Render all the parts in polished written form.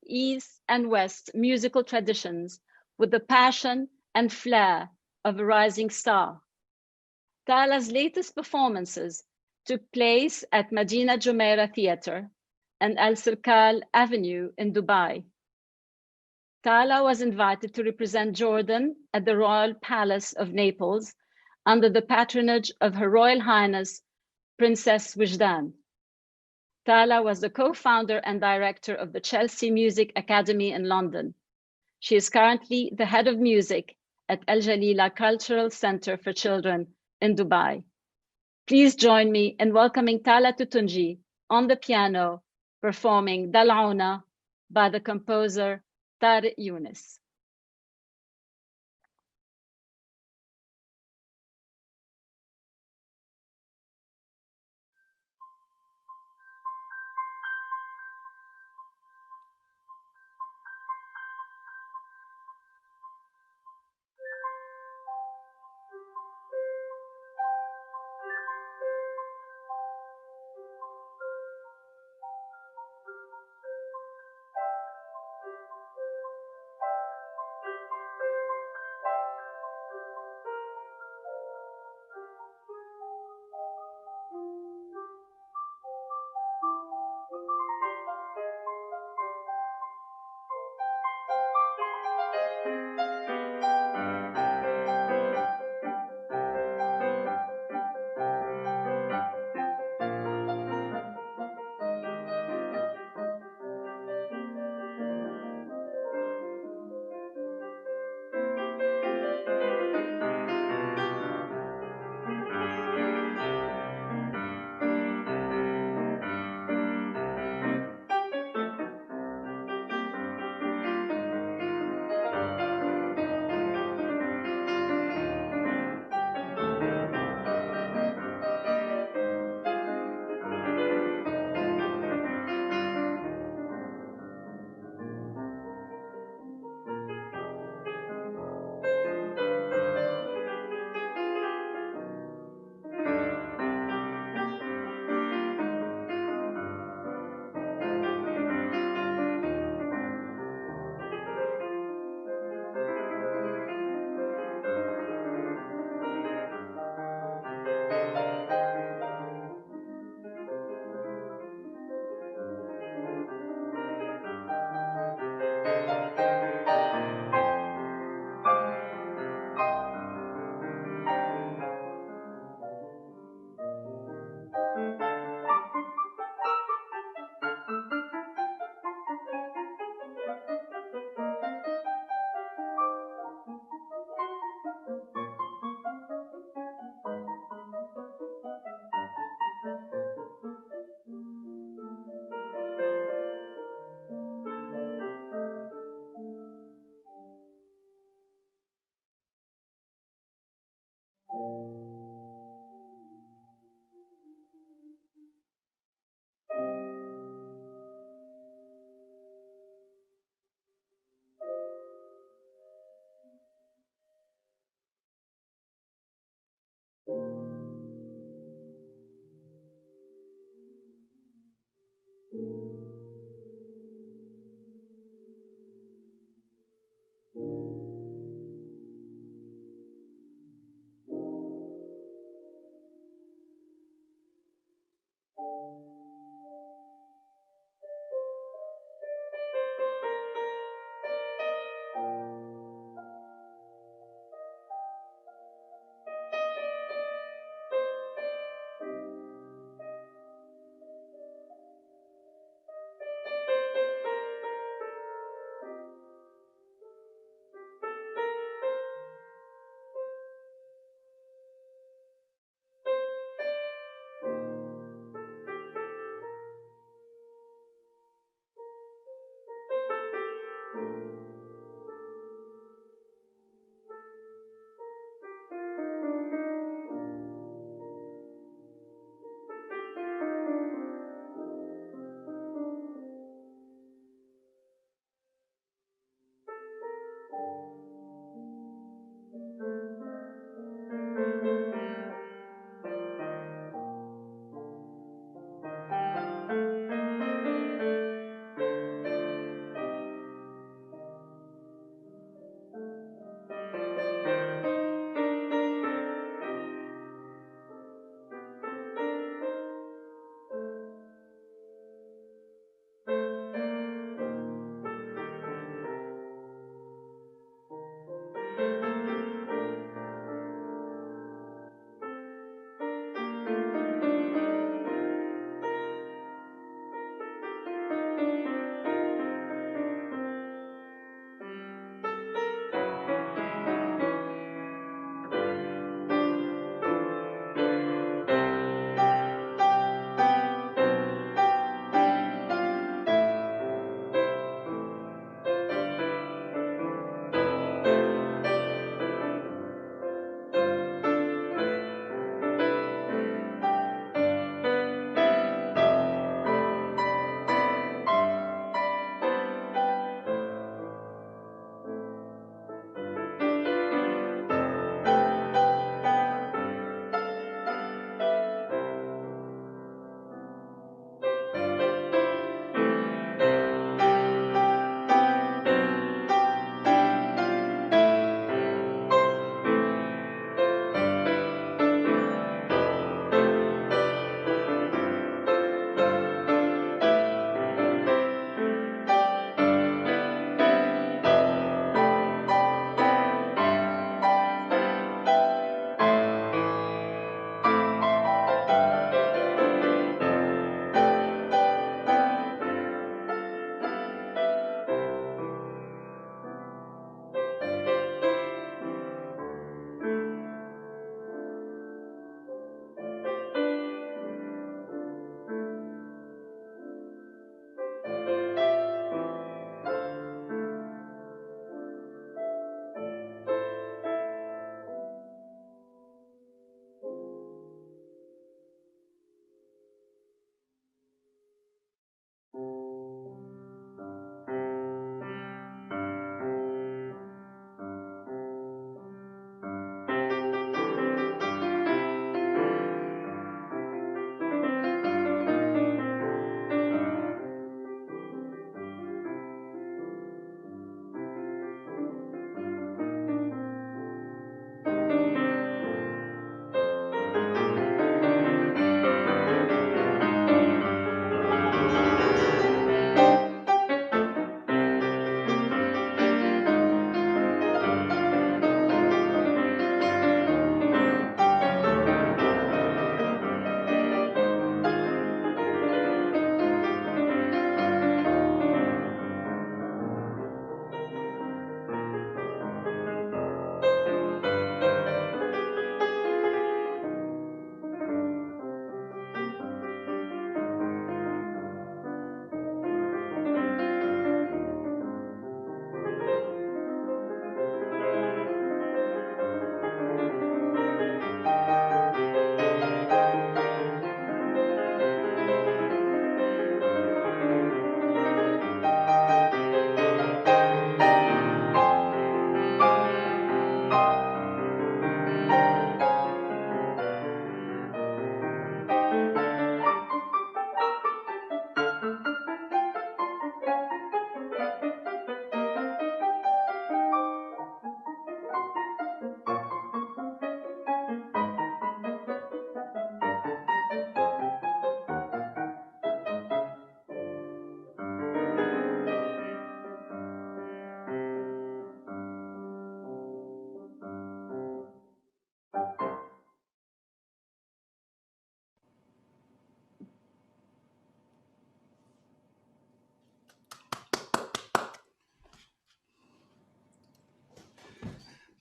East and West musical traditions with the passion and flair of a rising star. Tala's latest performances took place at Madina Jumeirah Theatre and Al Sirkal Avenue in Dubai. Tala was invited to represent Jordan at the Royal Palace of Naples under the patronage of Her Royal Highness Princess Wijdan. Tala was the co-founder and director of the Chelsea Music Academy in London. She is currently the head of music at Al Jalila Cultural Center for Children in Dubai. Please join me in welcoming Tala Tutunji on the piano, performing Dal'auna by the composer Tariq Younis.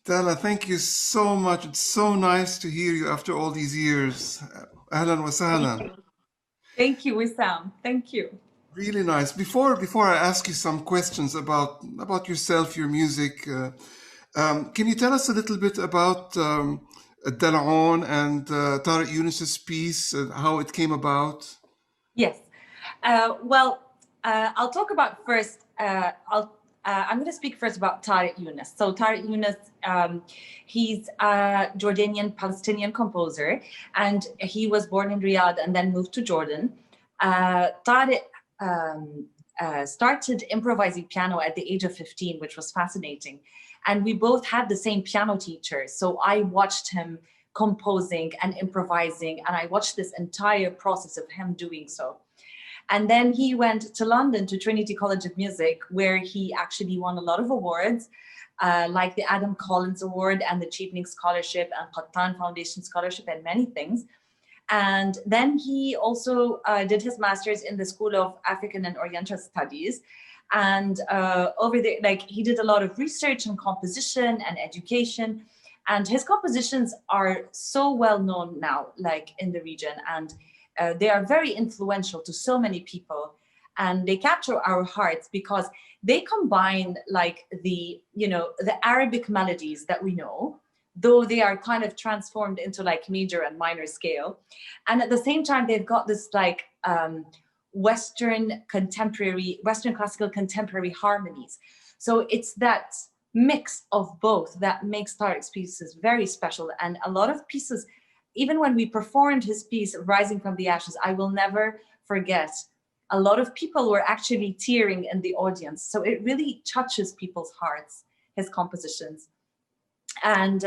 Dala, thank you so much. It's so nice to hear you after all these years. Ahlan wa Thank sahlan. you. Thank you, Wissam. Thank you. Really nice. Before I ask you some questions about yourself, your music, can you tell us a little bit about Dalaon and Tariq Yunus's piece, how it came about? Yes. I'll talk about first. I'm going to speak first about Tariq Yunus. So Tariq Yunus, he's a Jordanian Palestinian composer, and he was born in Riyadh and then moved to Jordan. Tariq started improvising piano at the age of 15, which was fascinating. And we both had the same piano teacher. So I watched him composing and improvising, and I watched this entire process of him doing so. And then he went to London to Trinity College of Music, where he actually won a lot of awards, like the Adam Collins Award and the Chevening Scholarship and Qattan Foundation Scholarship and many things. And then he also did his master's in the School of African and Oriental Studies. And over there, like, he did a lot of research on composition and education. And his compositions are so well known now, like in the region. And they are very influential to so many people. And they capture our hearts because they combine like the Arabic melodies that we know, though they are kind of transformed into like major and minor scale. And at the same time, they've got this like Western classical contemporary harmonies. So it's that mix of both that makes Tariq's pieces very special. And a lot of pieces, even when we performed his piece, Rising from the Ashes, I will never forget, a lot of people were actually tearing in the audience. So it really touches people's hearts, his compositions. And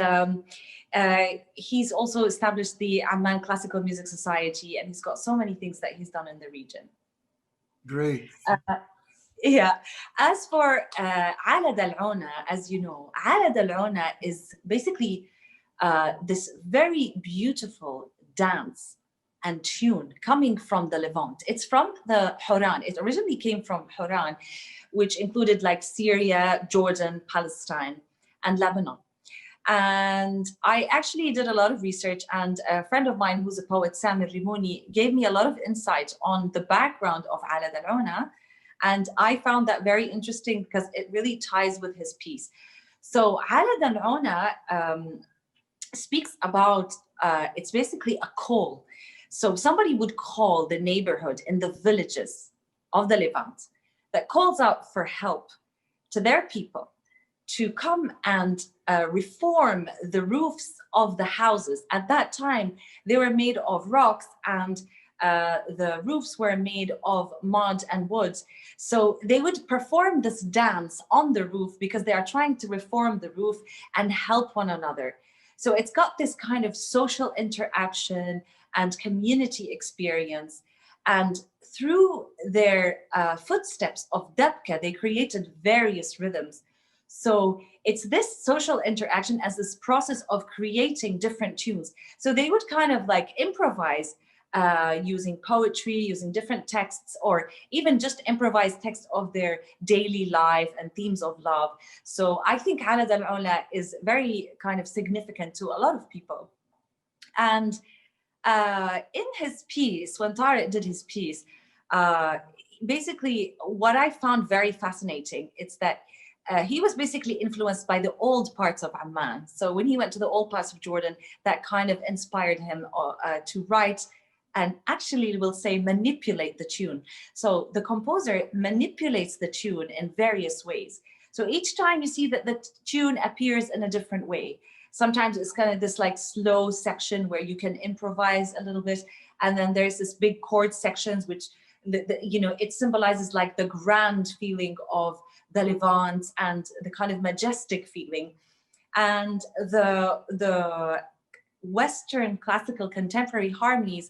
he's also established the Amman Classical Music Society, and he's got so many things that he's done in the region. Great. Yeah. As for Ala Dal'ona, as you know, Ala Dal'ona is basically this very beautiful dance and tune coming from the Levant. It's from the Horan. It originally came from Horan, which included like Syria, Jordan, Palestine, and Lebanon. And I actually did a lot of research, and a friend of mine who's a poet, Samir Rimoni, gave me a lot of insight on the background of Ala Dal'ona. And I found that very interesting because it really ties with his piece. So Ala Dal'ona speaks about, it's basically a call. So somebody would call the neighborhood in the villages of the Levant that calls out for help to their people to come and reform the roofs of the houses. At that time, they were made of rocks, and the roofs were made of mud and wood. So they would perform this dance on the roof because they are trying to reform the roof and help one another. So it's got this kind of social interaction and community experience. And through their footsteps of Dabka, they created various rhythms. So it's this social interaction as this process of creating different tunes. So they would kind of like improvise using poetry, using different texts, or even just improvise texts of their daily life and themes of love. So I think Ala Dal'ona is very kind of significant to a lot of people. And in his piece, when Tariq did his piece, basically what I found very fascinating, it's that he was basically influenced by the old parts of Amman. So when he went to the old parts of Jordan, that kind of inspired him to write and actually, we'll say, manipulate the tune. So the composer manipulates the tune in various ways. So each time you see that the tune appears in a different way. Sometimes it's kind of this like slow section where you can improvise a little bit. And then there's this big chord sections, which, it symbolizes like the grand feeling of the Levant and the kind of majestic feeling. And the Western classical contemporary harmonies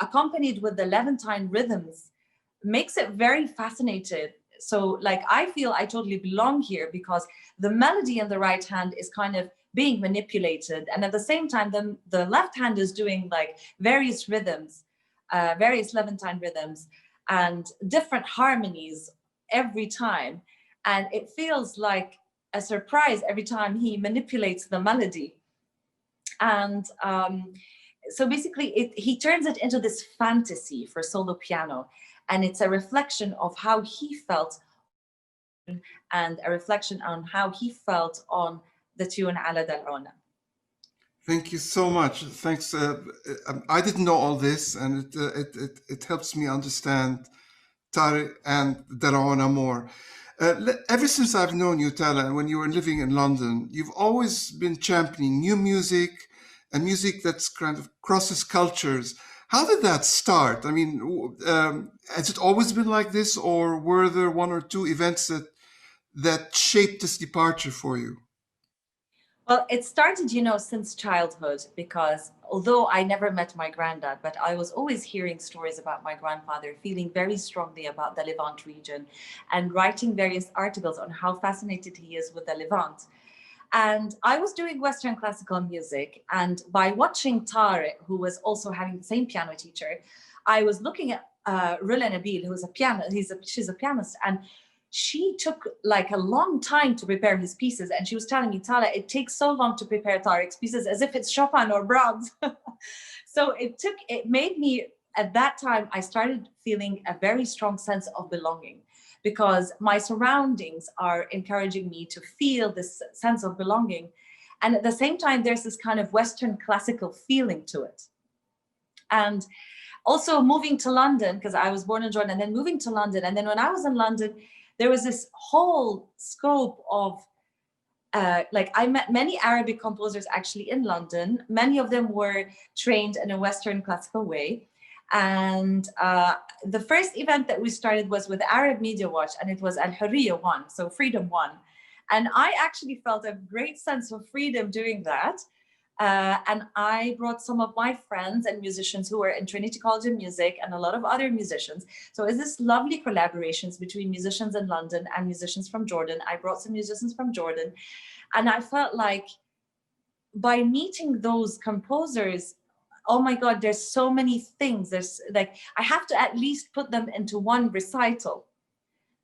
accompanied with the Levantine rhythms makes it very fascinating. So like, I feel I totally belong here because the melody in the right hand is kind of being manipulated. And at the same time, the left hand is doing like various rhythms, various Levantine rhythms and different harmonies every time. And it feels like a surprise every time he manipulates the melody. And so basically he turns it into this fantasy for solo piano, and it's a reflection of how he felt and a reflection on how he felt on the tune Ala Dal'ona. Thank you so much. Thanks. I didn't know all this, and it helps me understand Tariq and Dal'ona more. Ever since I've known you, Tala, when you were living in London, you've always been championing new music and music that's kind of crosses cultures. How did that start? I mean, has it always been like this, or were there one or two events that shaped this departure for you? Well, it started, since childhood, because although I never met my granddad, but I was always hearing stories about my grandfather, feeling very strongly about the Levant region and writing various articles on how fascinated he is with the Levant. And I was doing Western classical music, and by watching Tariq, who was also having the same piano teacher, I was looking at Rula Nabil, who is she's a pianist, and she took like a long time to prepare his pieces. And she was telling me, Tala, it takes so long to prepare Tariq's pieces, as if it's Chopin or Brahms. So it made me, at that time, I started feeling a very strong sense of belonging, because my surroundings are encouraging me to feel this sense of belonging. And at the same time, there's this kind of Western classical feeling to it. And also moving to London, because I was born in Jordan, and then moving to London. And then when I was in London, there was this whole scope of, I met many Arabic composers actually in London. Many of them were trained in a Western classical way. And the first event that we started was with Arab Media Watch, and it was Al Hurriya 1, so Freedom 1. And I actually felt a great sense of freedom doing that. And I brought some of my friends and musicians who were in Trinity College of Music and a lot of other musicians. So it's this lovely collaborations between musicians in London and musicians from Jordan. I brought some musicians from Jordan. And I felt like by meeting those composers, oh my God, there's so many things. There's like, I have to at least put them into one recital.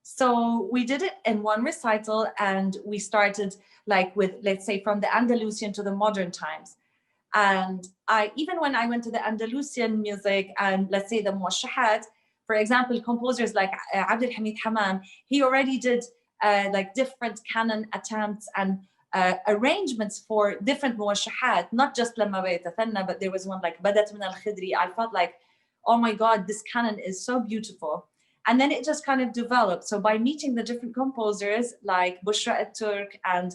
So we did it in one recital, and we started like with, let's say, from the Andalusian to the modern times. And even when I went to the Andalusian music and let's say the Muwashahat, for example, composers like Abdul Hamid Hamam, he already did like different canon attempts and arrangements for different Muwashahat, not just Lamma Baytathanna, but there was one like Badat min al-Khidri. I felt like, oh my God, this canon is so beautiful. And then it just kind of developed. So by meeting the different composers like Bushra al-Turk and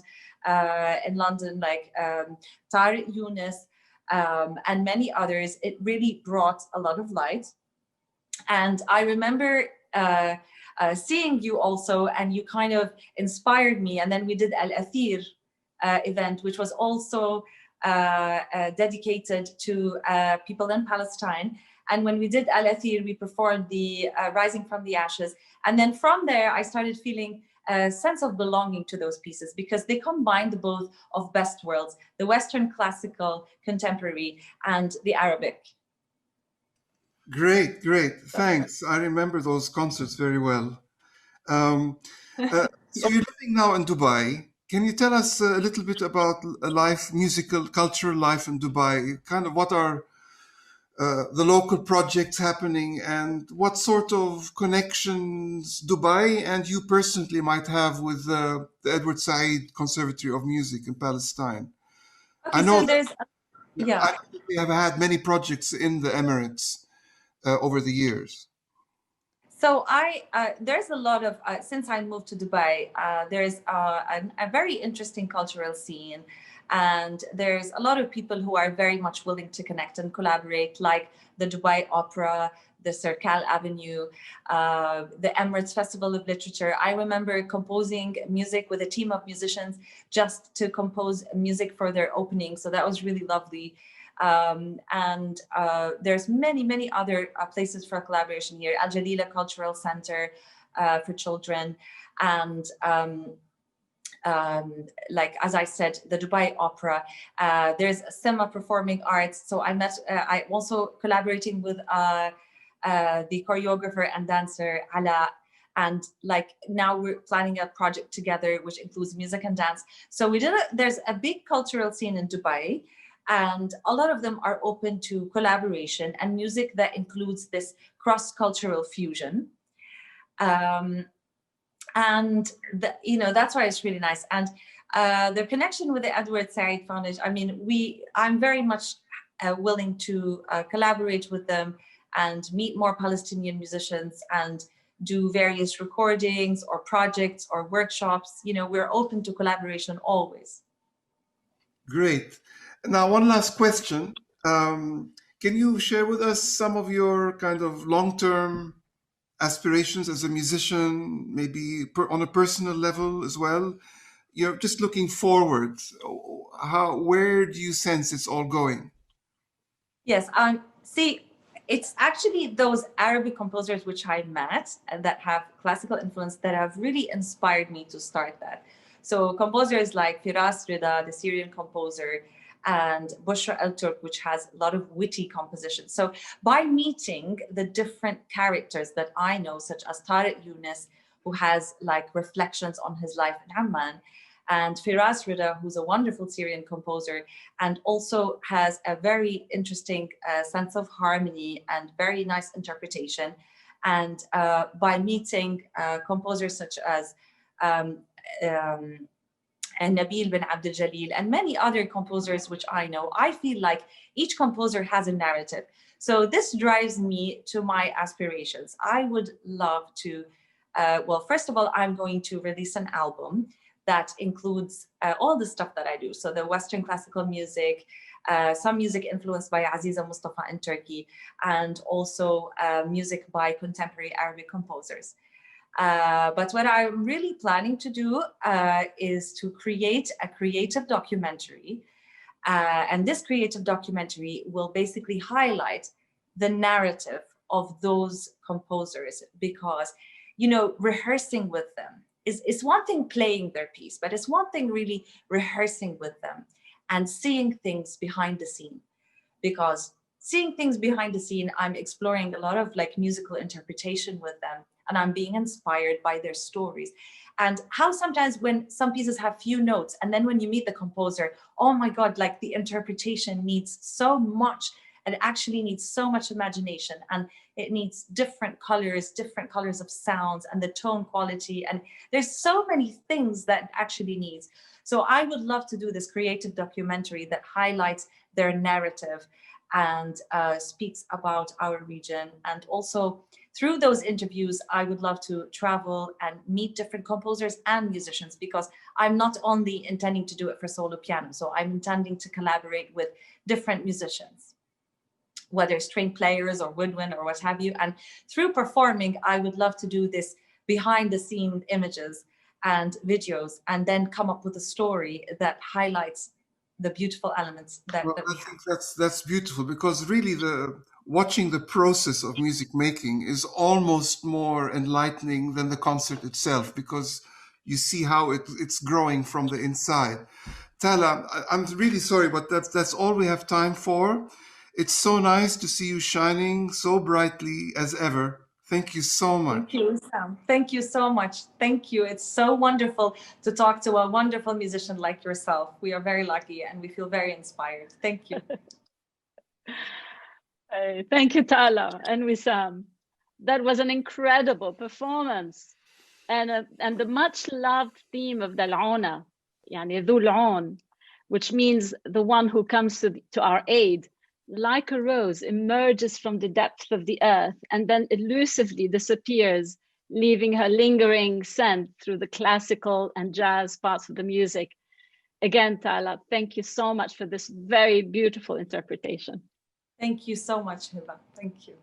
in London, like Tariq Yunus and many others, it really brought a lot of light. And I remember seeing you also, and you kind of inspired me. And then we did Al-Athir event, which was also dedicated to people in Palestine. And when we did Al-Athir, we performed the Rising from the Ashes. And then from there, I started feeling a sense of belonging to those pieces, because they combined both of best worlds, the Western classical, contemporary, and the Arabic. Great. Thanks. I remember those concerts very well. So you're living now in Dubai. Can you tell us a little bit about musical, cultural life in Dubai? Kind of what are the local projects happening, and what sort of connections Dubai and you personally might have with the Edward Said Conservatory of Music in Palestine? Okay, I know so there's, yeah. I know we have had many projects in the Emirates over the years. So there's a lot of, since I moved to Dubai, there's a very interesting cultural scene. And there's a lot of people who are very much willing to connect and collaborate, like the Dubai Opera, the Circal Avenue, the Emirates Festival of Literature. I remember composing music with a team of musicians just to compose music for their opening. So that was really lovely. And there's many other places for collaboration here. Al Jalila Cultural Center for children. And like, as I said, the Dubai Opera, there's Sema Performing Arts. So I also collaborating with the choreographer and dancer Ala And like now we're planning a project together, which includes music and dance. So there's a big cultural scene in Dubai, and a lot of them are open to collaboration and music that includes this cross-cultural fusion. And that's why it's really nice. And the connection with the Edward Said Foundation, I mean, I'm very much willing to collaborate with them and meet more Palestinian musicians and do various recordings or projects or workshops. We're open to collaboration always. Great. Now, one last question. Can you share with us some of your kind of long-term aspirations as a musician, maybe on a personal level as well? You're just looking forward. Where do you sense it's all going? Yes, see, it's actually those Arabic composers which I met and that have classical influence that have really inspired me to start that. So composers like Firas Rida, the Syrian composer, and Bushra El-Turk, which has a lot of witty compositions. So by meeting the different characters that I know, such as Tariq Younis, who has like reflections on his life in Amman, and Firas Rida, who's a wonderful Syrian composer, and also has a very interesting sense of harmony and very nice interpretation. And by meeting composers such as and Nabil bin Abdel Jalil and many other composers which I know, I feel like each composer has a narrative. So this drives me to my aspirations. I would love to, well, first of all, I'm going to release an album that includes all the stuff that I do. So the Western classical music, some music influenced by Aziza Mustafa in Turkey, and also music by contemporary Arabic composers. But what I'm really planning to do is to create a creative documentary. And this creative documentary will basically highlight the narrative of those composers, because, rehearsing with them is one thing, playing their piece, but it's one thing really rehearsing with them and seeing things behind the scene. Because seeing things behind the scene, I'm exploring a lot of like musical interpretation with them, and I'm being inspired by their stories. And how sometimes when some pieces have few notes, and then when you meet the composer, oh my God, like the interpretation needs so much, and it actually needs so much imagination, and it needs different colors of sounds, and the tone quality. And there's so many things that actually needs. So I would love to do this creative documentary that highlights their narrative and speaks about our region. And also through those interviews, I would love to travel and meet different composers and musicians, because I'm not only intending to do it for solo piano. So I'm intending to collaborate with different musicians, whether string players or woodwind or what have you. And through performing, I would love to do this behind the scene images and videos, and then come up with a story that highlights the beautiful elements that, Well, that I we have. think that's beautiful, because really watching the process of music making is almost more enlightening than the concert itself, because you see how it's growing from the inside. Tala, I'm really sorry, but that's all we have time for. It's so nice to see you shining so brightly as ever. Thank you so much. Thank you, Sam. Thank you so much. Thank you. It's so wonderful to talk to a wonderful musician like yourself. We are very lucky and we feel very inspired. Thank you. Thank you, Tala and Wissam. That was an incredible performance. And the much loved theme of Dal'ona, يعني ذو العون, which means the one who comes to our aid, like a rose, emerges from the depth of the earth and then elusively disappears, leaving her lingering scent through the classical and jazz parts of the music. Again, Tala, thank you so much for this very beautiful interpretation. Thank you so much, Hiba. Thank you.